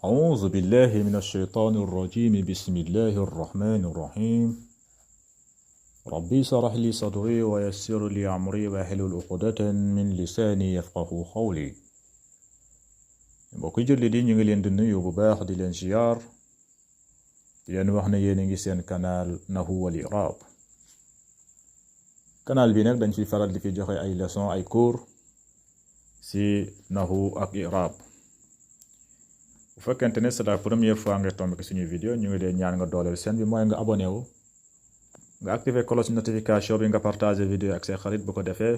أعوذ بالله من الشيطان الرجيم بسم الله الرحمن الرحيم ربي اشرح لي صدري ويسر لي أمري واحلل عقدة من لساني يفقه قولي mbokk julli di ñu ngi leen di nuyu bu baax di leen ziyaar di leen wax ne yéen a ngi seen canal Nahwu wal I'rab canal bi nag dañ fi faral di fi joxe ay leçon ay cours ci Nahwu ak I'rab bu fekkente ne c'est la première fois nga tombé suñu vidéo ñu ngi leen ñaan nga dooleel seen bi mooy nga abonné wu nga activer cloche notification bi nga partager vidéo ak say xarit bu ko defee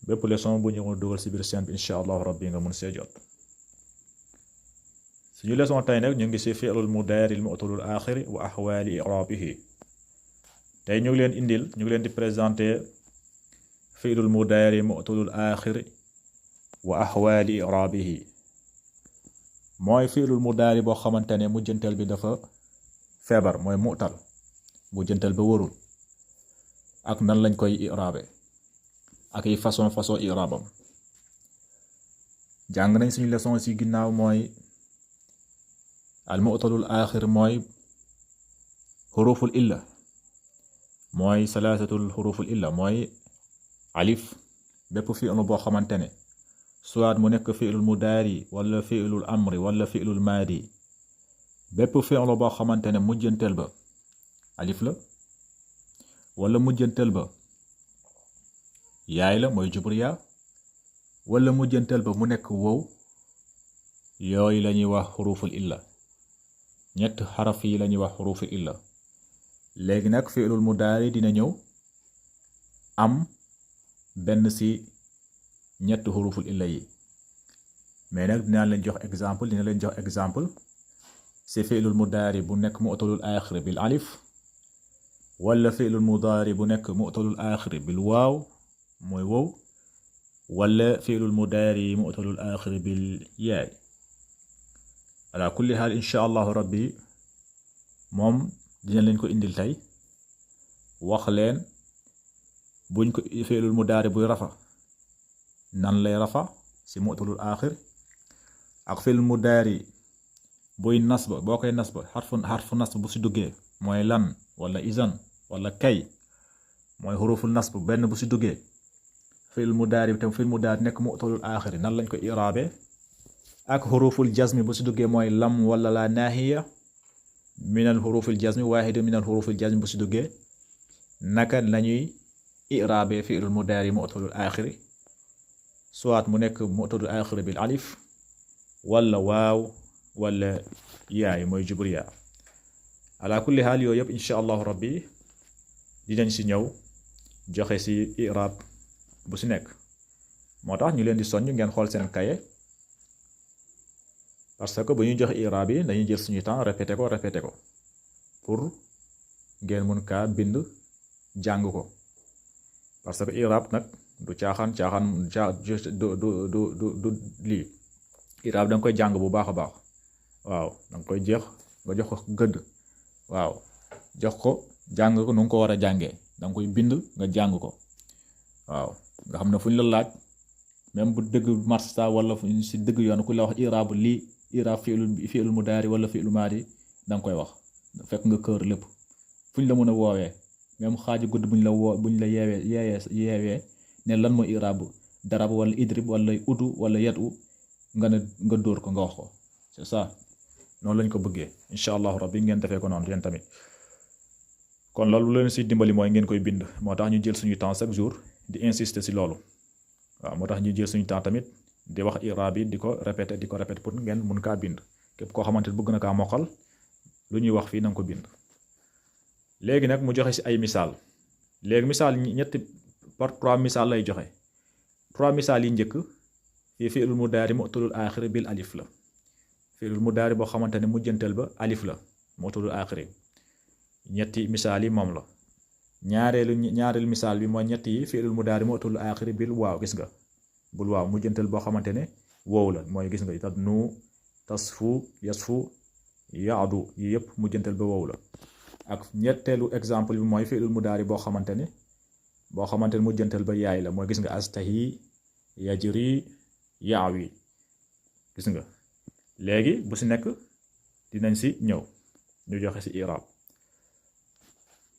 bépp leçon bu ñu dugal ci biir seen bi incha allahu rabbi nga mun see jot suñu leçon tey nag ñu ngi ci fi'lul mudaari al mu'talul aaxiri wa ahwaali i'raabihi tey ñu ngi leen di présenter fi'lul mudaari mu'talul aaxiri wa ahwaali i'raabihi mooy fi'lul mudaari boo xamante ne mujjantal bi dafa feebar mooy mu'tal mujjantal ba warul ak nan lañ koy i'raabe ak yi façon i'raabam jàng nañ suñu leçon ci ginnaaw mooy al mu'talul aaxir mooy xuruful illa mooy salaasatul xuruful illa mooy alif bépp fi'lu boo xamante ne soit mu nekk fi'lul mudaari wala fi'lul amri wala fi'lul maadi bépp fi'lu boo xamante ne mujjantal ba alif la wala mujjantal ba yaay la mooy jubriya wala mujjantal ba mu nekk wow yooyu la ñuy wax xuruful illa ñett xaraf yi la ñuy wax xuruful illa léegi nag fi'lul mudaari dina ñëw am benn ci ñett xuruful illa yi mais nag dina leen jox exemple ci fi'lul mudaari bu nekk mu'talul aaxir bil alif wala fi'lul mudaari bu nekk mu'talul aaxir bil waaw mooy wow wala fi'lul mudaari mu'talul aaxir bil yaay ala kulli haal insha allahu rabbi moom dina leen ko indil tey wax leen buñ ko fi'lul mudaari buy rafa nan lay rafa ci mu'talul aaxir ak fi'lul mudaari buy nasba boo koy nasba xarfu nasb bu ci duggee mooy lan wala izan wala kay mooy xuruful nasb benn bu ci duggee fi'lul mudaari tam fi'lul mudaari nekk mu'talul aaxir nan lañ ko i'raabe ak xuruful jazmi bu ci duggee mooy lam wala la naahiya minal xurufil jazmi waahidu minal xurufil jazmi bu ci duggee naka lañuy i'raabe fi'lul mudaari mu'talul aaxir soit mu nekk mu'talul aaxir bil alif wala waaw wala yaay mooy jubriya ala kulli haal yooyu yëpp insha allahu rabbi dinañ ci ñëw joxe ci i'raab bu ci nekk moo tax ñu leen di soññ ngeen xool seen kaye parce que bu ñuy joxe i'raab yi dañuy jël suñu temps répété ko pour ngeen mun kaa bind jàng ko parce que i'raab nag du caaxaan du lii i'raab da nga koy jàng bu baax a baax waaw da nga koy nga jox ko gëdd waaw jox ko jàng ko nu nga ko war a jàngee da nga koy bind nga jàng ko waaw nga xam ne fu ñu la laaj même bu dëgg marsa wala fu ñu si dëgg yoon ku la wax i'raab lii i'raab fi'lul mudaari wala fi'lul maadi da nga koy wax fekk nga kër lépp fu ñu la mën a woowee même xaaju gudd buñ la yeewee ne lan mooy i'raab darab wala idrib wala udu wala yadu nga dóor ko nga wax ko c'est ça noonu lañ ko bëggee incha allahu rabbi ngeen defee ko noonu yéen tamit kon loolu lu leen si dimbali mooy ngeen koy bind moo tax ñu jël suñu temps chaque jour di insister si loolu waaw moo tax ñu jël suñu temps tamit di wax i'raab yi di ko répéter pour ngeen mun kaa bind képp koo xamante ne bëgg na kaa mokkal lu ñuy wax fii na nga ko bind. léegi nag mu joxe si ay misaal léegi misaal ñetti par 3 misaal lay joxe 3 misaal yi njëkk fii fi'lul mudaari mu'talul aaxir bil alif la fi'lul mudaari boo xamante ne mujjantal ba alif la mu'talul aaxir ñetti misaal yi moom la ñaareelu misaal bi mooy ñetti yi fi'lul mudaari mu'talul aaxir bil waaw gis nga bul waaw mujjantal boo xamante ne wow la mooy gis nga tadnu tasfu yasfu yaadu yi yëpp mujjantal ba wow la ak ñetteelu exemple bi mooy fi'lul mudaari boo xamante ne mujjantal ba yaay la mooy gis nga astahi yajri yaawi gis nga léegi bu si nekk dinañ si ñëw ñu joxe si i'rab.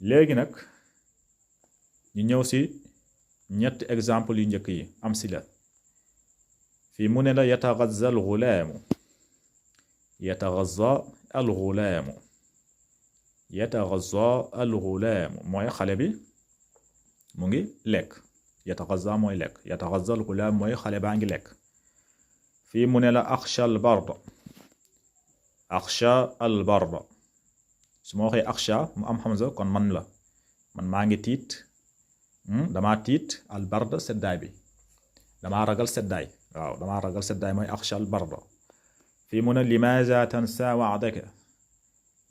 léegi nag ñu ñëw si ñetti exemple yu njëkk yi am si la fii mu ne la yataghazza al ghulaamu yataghazza al ghulaamu yataghazza al ghulaamu mooy xale bi mu ngi lekk. yataghazza mooy lekk, yataghazza al ghulaam mooy xale baa ngi lekk. fii mu ne la akhsha al barda akhsha al barda su ma waxee akhsha mu am hamza kon man la, man maa ngi tiit, damaa tiit al barda seddaay bi, damaa ragal seddaay. waaw damaa ragal seddaay mooy akhsha al barda. fii mu ne limaza tansa wa'daka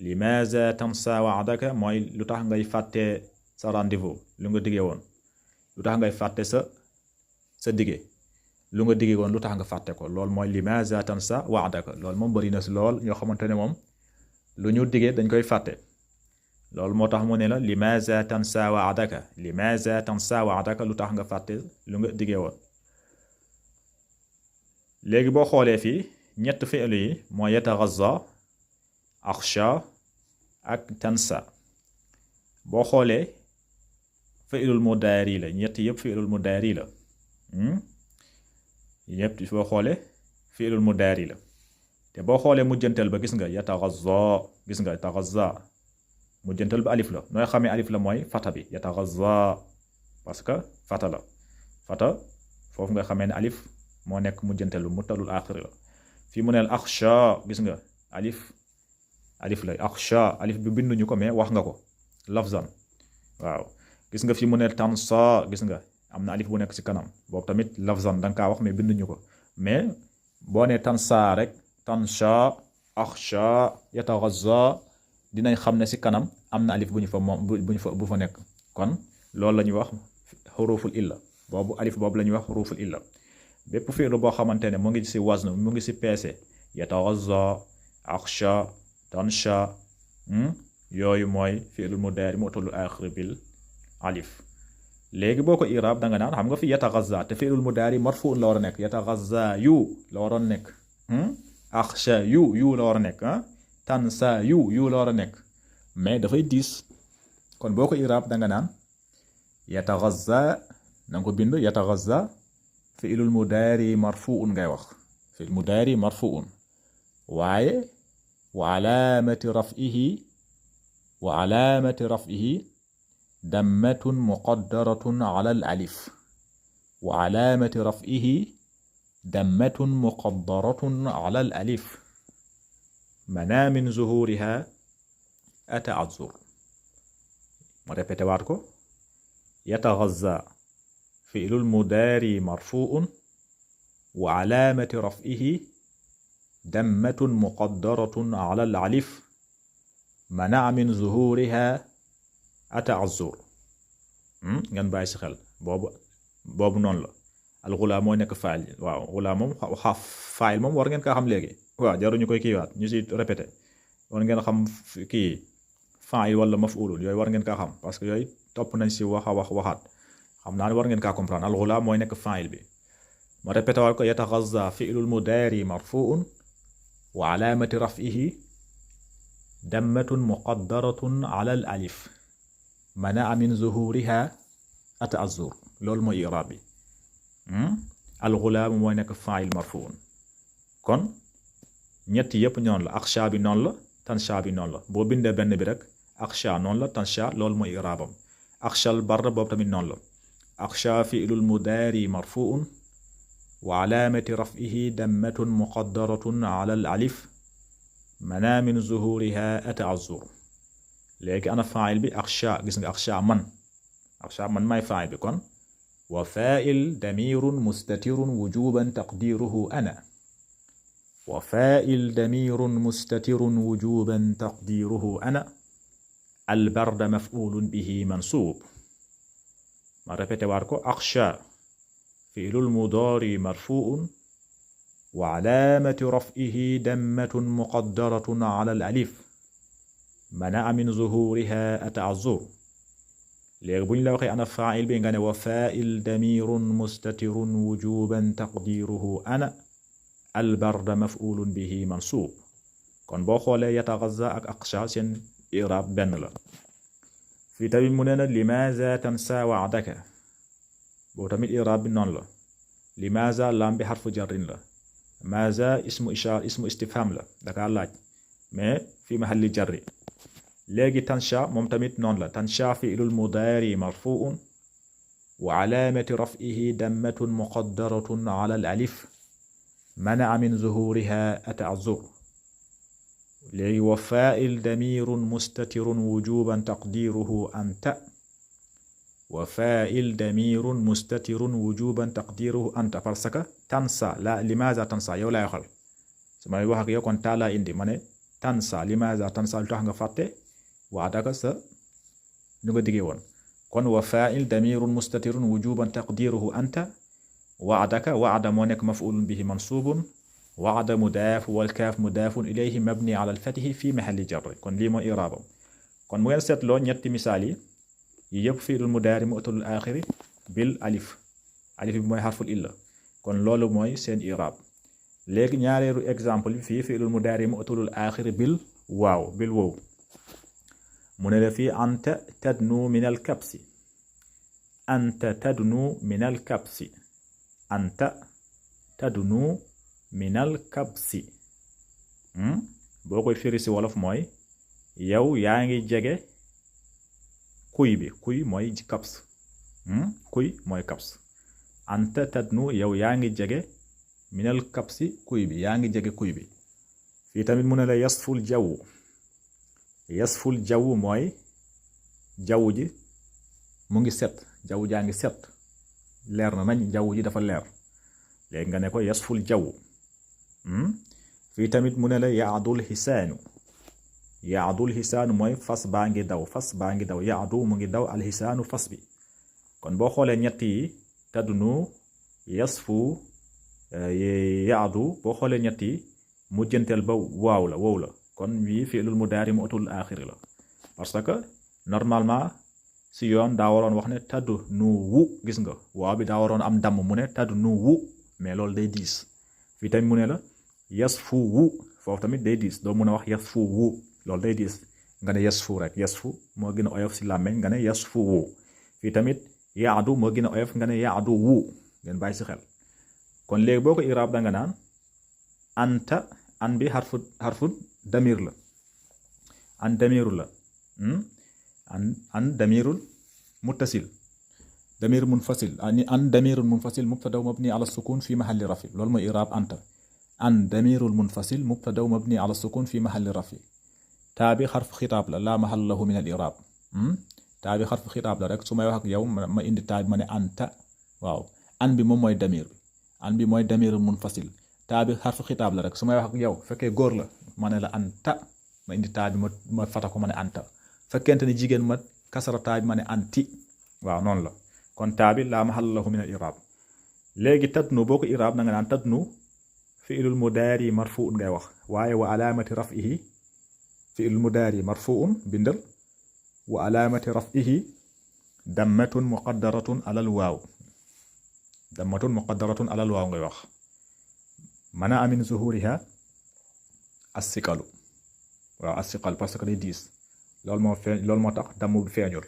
limaza tansa wa'daka mooy lu tax ngay fàtte sa rendez-vous lu nga diggee woon, lu tax ngay fàtte sa dige lu nga diggee woon lu tax nga fàtte ko. loolu mooy limaza tansa wa'daka. loolu moom bëri na si lool ñoo xamante ne moom lu ñu diggee dañ koy fàtte. loolu moo tax mu ne la limaza tansa wa'daka limaza tansa wa'daka lu tax nga fàtte lu nga diggee woon. léegi boo xoolee fii ñett fi'lu yi mooy yataghazza, akhsha ak tansa. boo xoolee fi'lul mudaari la, ñett yëpp fi'lul mudaari la. yëpp boo xoolee fi'lul mudaari la. te boo xoolee mujjantal ba gis nga yataghazza, gis nga yataghazza mujjantal ba alif la. nooy xamee alif la mooy fata bi yataghazza, parce que fata la. fata foofu nga xamee ne alif moo nekk mujjantal bi muttalul aaxir la. fii mu ne akhsha gis nga alif la akhsha alif bi binduñu ko mais wax nga ko lafzan. waaw gis nga fii mu ne tansa gis nga am na alif bu nekk ci kanam boobu tamit lafzan da nga kaa wax mais binduñu ko. mais boo ne tansa rek tansha akhsha yataghazza dinañ xam ne ci kanam am na alif bu fa nekk. kon loolu la ñuy wax huruful illa, boobu alif boobu la ñuy wax huruful illa. bépp fi'lu boo xamante ne mu ngi ci wazn mu ngi ci peese yataghazza, akhsha, tansha, yooyu mooy fi'lul mudaari mu'tallul aaxir bil alif. léegi boo ko i'raab da nga naan xam nga fi yataghazza te fi'lul mudaari marfu'un la war a nekk, yataghazza yu la waroon nekk, akhsha yu la war a nekk, tansa yu la war a nekk, mais dafay diis. kon boo ko i'raab da nga naan yataghazza na nga ko bind yataghazza fi'lul mudaari marfu'un ngay wax, fi'lul mudaari marfu'un waaye wa alaamati raf'ihi dammatun muqaddaratun ala al alif, wa alaamati raf'ihi dammatun muqaddaratun ala al alif mana min zuhuriha ata'azzur. ma répété waat ko yataghazza fi'lul mudaari marfu'un wa alaamati raf'ihi dammatun muqaddaratun ala al alif mana min zuhuriha ata'azzur. ngeen bàyyi si xel boobu noonu la. al ghulaam mooy nekk faa'il. waaw ghulaam moom faa'il moom war ngeen kaa xam léegi. waaw jaruñu koy kiiwaat ñu si répété. war ngeen xam kii faa'il wala maf'uulun yooyu war ngeen kaa xam parce que yooyu topp nañ si waxaat xam naa ne war ngeen kaa comprendre. al ghulaam mooy nekk faa'il bi. ma répété waat ko yataghazza fi'lul mudaari marfu'un wa alaamati raf'ihi dammatun muqaddaratun ala al alif mana min zuhuriha ata'azzur. loolu mooy i'raab bi. al ghulaam mooy nekk fa'il marfu'un. kon ñetti yëpp noonu la. akhsha bi noonu la, tansha bi noonu la. boo bindee benn bi rek akhsha noonu la, tansha loolu mooy i'raabam. akhsha al barda boobu tamit noonu la. akhsha fi'lul mudaari marfu'un wa alaamati raf'ihi dammatun muqaddaratun ala al alif mana min zuhuriha ata'azzur. léegi ana fa'il bi akhsha gis nga akhsha man may fa'il bi. kon wa fa'il damirun mustatirun wujuban taqdiruhu ana, wa fa'il damirun mustatirun wujuban taqdiruhu ana, al barda maf'ulun bihi mansub. ma répété waat ko akhsha fi'lul mudaari marfu'un wa alaamati raf'ihi dammatun muqaddaratun ala al alif mana min zuhuriha ata'azzur. léegi bu ñu la waxee ana fa'il bi nga ne wa fa'il damirun mustatirun wujuban taqdiruhu ana, albarda maf'ulun bihi mansub kon boo xoolee yataghazza ak aqsha seen i'rab benn la fii tamit mu ne na limaza tansa wa'daka boo tamit i'rab bi noonu la limaza lam bi harfu jarrin la maza ismu istifham la daka laaj mais fi mahalli jarri léegi tansha moom tamit noonu la tansha fi'lul mudari marfu'un wa alamati raf'ihi dammatun muqaddaratun ala al-alif mana'a min zuhuriha at-ta'azzur léegi wa fa'il damirun mustatirun wujuban taqdiruhu anta wa fa'il damirun mustatirun wujuban taqdiruhu anta parce que tansa la limaza tansa yow lay waxal su may wax ak yow kon taa laa indi ma ne tansa limaza tansa lu tax nga fàtte wa'daka sa ñu nga diggee woon kon wa fa'il damirun mustatirun wujuban taqdiruhu anta wa'daka wa'da moo nekk maf'ulun bihi mansubun wa'da mudaaf wal kaaf mudaafun ilayhi mabni ala al-fathi fi mahalli jarr kon lii moo i'raabam kon mu ngeen seetloo ñetti misaal yi yëpp fi'lul mudaari mu'talul aaxiri bil alif alif bi mooy xarful illa kon loolu mooy seen i'raab léegi ñaareelu exemple bi fii fi'lul mudaari mu'talul aaxiri bil waaw mu ne la fii anta tadnu min al kabsi anta tadnu min al kabsi anta tadnu min al kabsi boo koy firi si wolof mooy yow yaa ngi jege kuy bi kuy mooy kabs kuy mooy kabs anta tadnu yow yaa ngi jege min al kabsi kuy bi yaa ngi jege kuy bi fii tamit mu ne la yasful jaww mooy jaww ji mu ngi set jaww jaa ngi set leer na nañ jaww ji dafa leer léegi nga ne ko yasful jaww fii tamit mu ne la yaadul xisaanu mooy fas baa ngi daw yaadu mu ngi daw alxisaanu fas bi kon boo xoolee ñett yi tadnu yasfu yaadu boo xoolee ñett yi mujjanteel ba waaw la kon bii fi'lul mudaari mu'talul aaxiri la parce que normalement si yoon daa waroon wax ne tadnu wu gis nga waaw bi daa waroon am damm mu ne tadnu wu mais loolu day diis fii tamit mu ne la yasfu wu foofu tamit day diis doo mun a wax yasfu wu loolu day diis nga ne yasfu rek yasfu moo gën a oyof si làmmeñ nga ne yasfu wu fii tamit yaadu moo gën a oyof nga ne yaadu wu ngeen bàyyi si xel kon léegi boo ko iraab da nga naan anta an bi xarfu damir la an damiru la an damirul muttasil damir munfasil an damirul munfasil mubtada mabni ala sukun fi mahalli rafi loolu mooy iraab anta an damirul munfasil mubtada mabni ala sukun fi mahalli rafi taa bi xarfu xitaab la laa mahalla lahu min al iraab taa bi xarfu xitaab la rek su may wax ak yow ma indi taa bi ma ne anta waaw an bi moom mooy damir bi an bi mooy damirul munfasil taa bi xarfu xitaab la rek su may wax ak yow fekkee góor la ma ne la anta ma indi taa bi ma fata ko ma ne anta fekkente ni jigéen ma kasara taa bi ma ne anti waaw noonu la kon taa bi laa mahalla lahu min al iraab léegi tadnu boo ko iraab na nga naan tadnu fi'lul mudaari marfuun ngay wax waaye wa alaamati raf'ihi fi'lul mudaari marfuun bindal wa alaamati raf'ihi dammatun muqaddaratun alal waaw ngay wax mana min zuhuriha as-siqalu waaw as-siqal parce que day diis loolu moo tax damm bi feeñul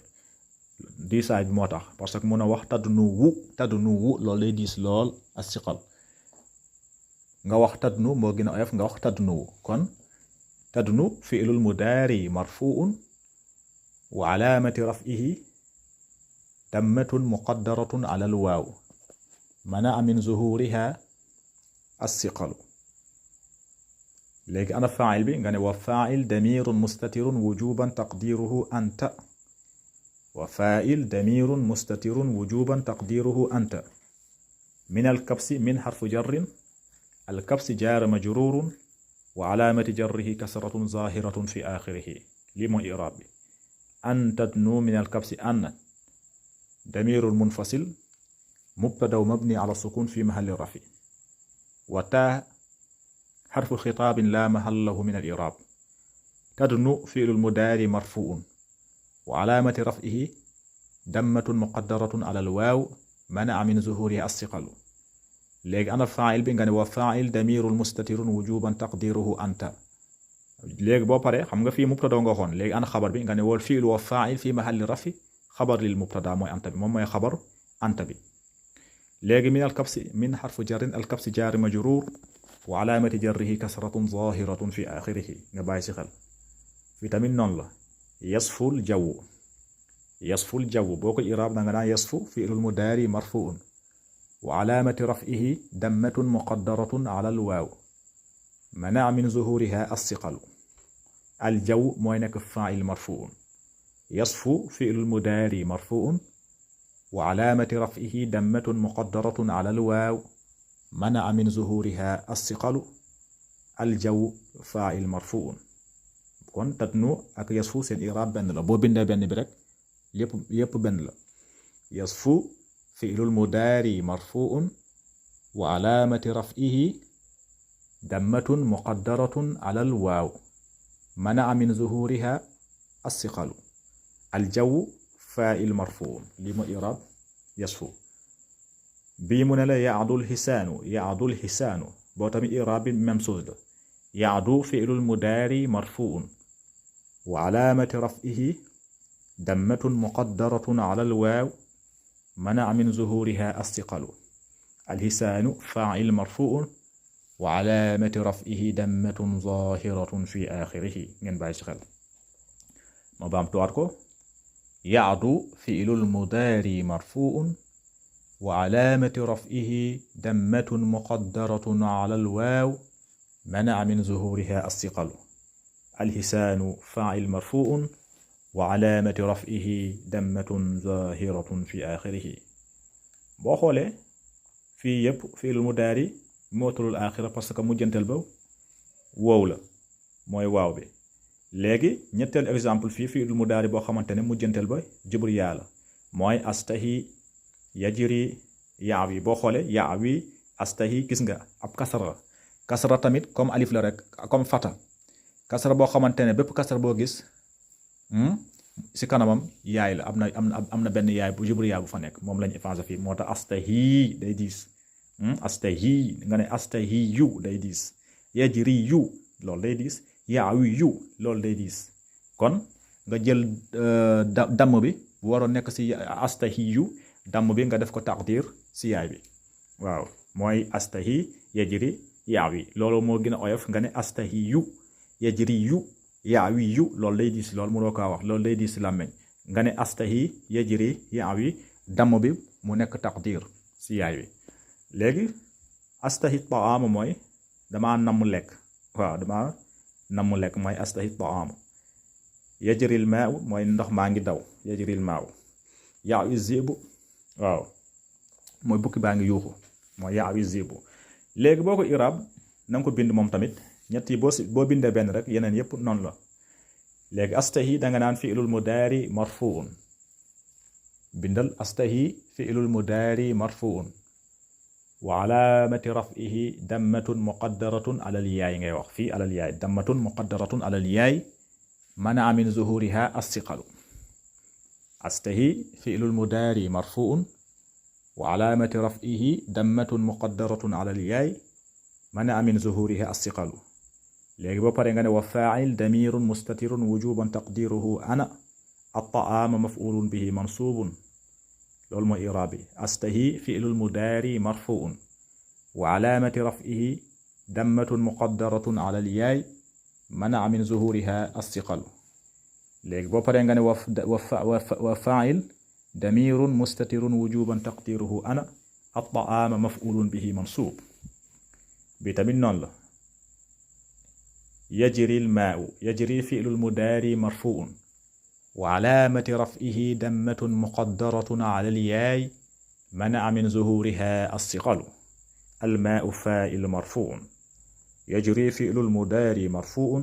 diisaay bi moo tax parce que mun a wax tadnu wu loolu day diis lool as-siqal nga wax tadnu moo gën a oyof nga wax tadnu kon tadnu fi'lul mudaari marfuun wa alaamati raf'ihi dammatun muqaddaratun ala al-waaw mana min zuhuriha as-siqalu léegi ana faa'il bi nga ne wa faa'il damirun mustatirun wujuban taqdiruhu anta wa faa'il damirun mustatirun wujuban taqdiruhu anta min al-kabsi min harfu jarrin al-kabsi jaara majrurun wa alaamati jarrihi kasratun zaahiratun fi aaxirihi lii mooy i'raab bi an tadnu min al-kabsi an damirun munfasil mubtada mabni ala sukun fi mahalli rafi wa taa xarfu xitaabin laa mahalla lahu min al-i'raab tadnu fi'lul mudaari marfuun wa alaamati raf'ihi dammatun muqaddaratun ala al-waaw mana'a min zuhuriha as-siqalu léegi ana faa'il bi nga ne wa faa'il damirun mustatirun wujuban taqdiruhu anta. léegi boo paree xam nga fii mubtada nga waxoon léegi ana xabar bi nga ne wal fi'lu wa faa'il fi mahalli rafi xabar lil mubtada mooy anta bi moom mooy xabar anta bi. léegi min alkabsi min xarfu jarrin alkabsi jaari majruur wa alaamati jarrihi kasratun zahiratun fi axirihi nga bàyyi si xel. fii tamit noonu la yasful jaww yasful jaww boo ko iraab da nga naan yasfu fi'lul mudaari marfuun wa alaamati raf'ihi dammatun muqaddaratun ala alwaaw manaa min zuhuriha assiqalu. aljaw mooy nekk faa'il marfuun yasfu fi'lul mudaari marfuun wa alaamati raf'ihi dammatun muqaddaratun ala alwaaw manaa min zuhuriha assiqalu. aljaw faa'il marfuun. kon tatnu ak yasfu seen iraab benn la boo bindee benn bi rek yépp benn la. yasfu fi'lul mudaari marfuun wa alaamati raf'ihi dammatun muqaddaratun ala alwaaw manaa min zuhuriha assiqalu. aljaw faa'il marfuun lii mooy iraab yasfu. bii mu ne la yaadul hisaanu boo tamit iraab bi même chose la. yaadu fi'lul mudaari marfuun wa alaamati raf'ihi dammatun muqaddaratun ala alwaaw manaa min zuhuriha assiqalu. alhisaanu faa'il marfuun wa alaamati raf'ihi dammatun zaahiratun fi aaxirihi ngeen bàyyi ci xel. ma baamtuwaat ko yaadu fi'lul mudaari marfuun wa alaamati raf'ihi dammatun muqaddaratun ala alwaaw manaa min zuhuriha assiqalu. alhisaanu faa'il marfuun wa alaamati raf'ihi dammatun zaahiratun fi aaxirihi. boo xoolee fii yëpp fi'lul mudaari mootalul aaxira parce que mujjantal ba wow la mooy waaw bi. léegi ñetteel exemple fii fi'lul mudaari boo xamante ne mujjantal ba jibriya la mooy astahi yajri yaawi. boo xoolee yaawi astahi gis nga ab kasra tamit comme alif la rek comme fata kasra boo xamante ne bépp kasra boo gis si kanamam yaay la am na benn yaay bu jibriya bu fa nekk moom lañu effacé fii moo tax astahi day diis. astahi nga ne astahi yu day diis. yajri yu loolu day diis. yaawi yu loolu day diis. kon nga jël damm bi bu waroon nekk si astahi yu damm bi nga def ko taqdir si yaay bi waaw mooy astahi yajri yaawi loolu moo gën a oyof nga ne astahi yu yajri yu yaawi yu loolu day diis loolu mënoo kaa wax loolu day diis làmmeñ nga ne astahi yajri yaawi damm bi mu nekk taqdir si yaay bi. léegi astahi taam mooy damaa namm lekk waaw damaa namm lekk mooy astahi taam. yajril maaw mooy ndox maa ngi daw yajril maaw. yaawi zibu waaw mooy bukki baa ngi yuuxu mooy yaawi zibu. léegi boo ko iraab na nga ko bind moom tamit ñett yi boo bindee benn rek yeneen yépp noonu la. léegi astahi danga naan fi'lul mudaari marfuun bindal astahi fi'lul mudaari marfuun wa alaamati raf'ihi dammatun muqaddaratun alal yaay ngay wax fii alal yaay dammatun muqaddaratun alal yaay manaa min zuhuriha assiqalu. astahi fi'lul mudaari marfuun wa alaamati raf'ihi dammatun muqaddaratun alal yaay manaa min zuhuriha assiqalu. léegi ba pare nga ne wa faa'il damirun mustatirun wujuban taqdiruhu ana at-ta'aama maf'ulun bihi mansuubun loolu mooy iraabi. astahi fi'lul mudaari marfuun wa alaamati raf'ihi dammatun muqaddaratun ala al-yaay manaa min zuhuriha assiqalu. léegi boo paree nga ne wa faa'il damirun mustatirun wujuban taqdiruhu ana at-ta'aama maf'ulun bihi mansuub bi tamit noonu la. yajri al-maa'u yajri fi'lul mudaari marfuun wa alaamati raf'ihi dammatun muqaddaratun ala al-yaay manaa min zuhuriha assiqalu. al-maa'u faa'il marfuun yajri fi'lul mudaari marfuun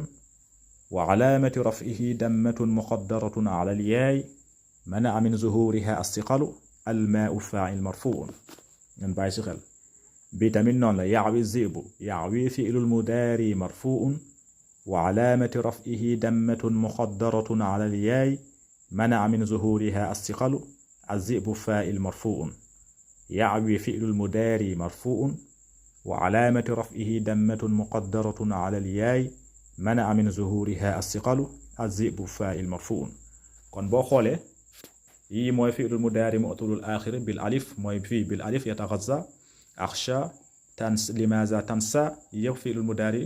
wa alaamati raf'ihi dammatun muqaddaratun ala al-yaay manaa min zuhuriha assiqalu. al-maa'u faa'il marfuun ngeen bàyyi si xel. bi tamit noonu la ya'wi zibu ya'wi fi'lul mudaari marfuun wa alaamati raf'ihi dammatun muqaddaratun ala al-yaay manaa min zuhuriha assiqalu. az-zibu faa'il marfuun ya'wi fi'lul mudaari marfuun wa alaamati raf'ihi dammatun muqaddaratun ala al-yaay mana min zuhuriha as-siqalu az-zi'bu fa'il marfu'un. kon boo xoolee yii mooy fi'lul mudaari mu'talul aaxir bil alif mooy fii bil alif yataghazza akhsha limaza tansa yëpp fi'lul mudaari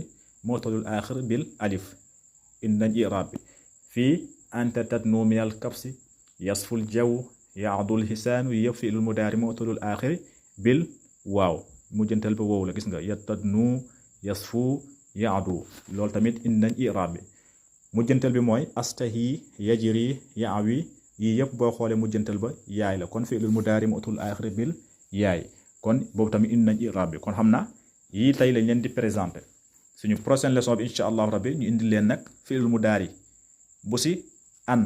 mu'talul aaxir bil alif indi nañ i'raab bi fii anta tatnu minal kabsi yasful jaw yaadul hisaanu yëpp fi'lul mudaari mu'talul aaxir bil waaw mujjantal ba woowu la gis nga yatadnu yasfu yaadu loolu tamit indi nañ i'raab bi mujjantal bi mooy astahi yajri yaawi yii yëpp boo xoolee mujjantal ba yaay la kon fi'lul mudaari mu'talul aaxir bil yaay kon boobu tamit indi nañ i'raab bi kon xam naa yii tey lañ leen di présenté suñu prochaine leçon bi incha allahu rabbi ñu indi leen nag fi'lul mudaari bu si an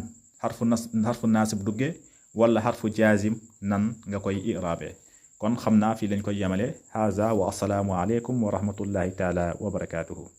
xarfu naasib duggee wala xarfu jaazim nan nga koy i'raabee kon xam naa fii lañ koy yemale haza wa assalaamu aleykum wa rahmatullahi taala wa barakaatuhu